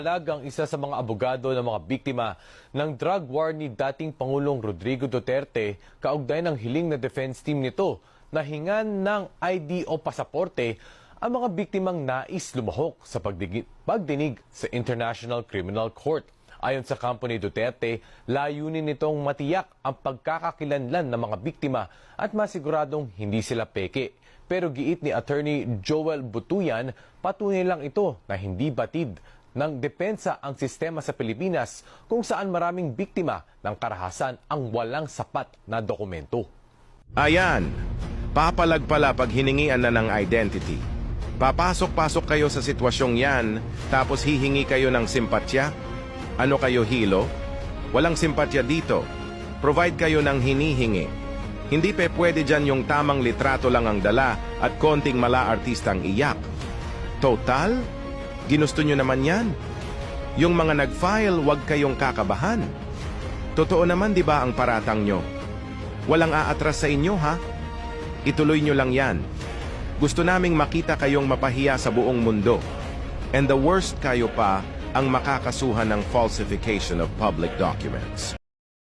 Ang isa sa mga abogado ng mga biktima ng drug war ni dating Pangulong Rodrigo Duterte kaugnay ng hiling na defense team nito na hingan ng ID o pasaporte ang mga biktimang nais lumahok sa pagdinig sa International Criminal Court. Ayon sa kampo ni Duterte, layunin nitong matiyak ang pagkakakilanlan ng mga biktima at masiguradong hindi sila peke. Pero giit ni Attorney Joel Butuyan, patunay lang ito na hindi batid ng depensa ang sistema sa Pilipinas kung saan maraming biktima ng karahasan ang walang sapat na dokumento. Ayan, papalagpala pag hiningian na ng identity. Papasok-pasok kayo sa sitwasyong yan, tapos hihingi kayo ng simpatya? Ano kayo, hilo? Walang simpatya dito. Provide kayo ng hinihingi. Hindi pwede dyan yung tamang litrato lang ang dala at konting mala-artistang iyak. Total? Ginusto nyo naman yan. Yung mga nag-file, huwag kayong kakabahan. Totoo naman di ba ang paratang nyo? Walang aatras sa inyo ha? Ituloy nyo lang yan. Gusto naming makita kayong mapahiya sa buong mundo. And the worst kayo pa ang makakasuhan ng falsification of public documents.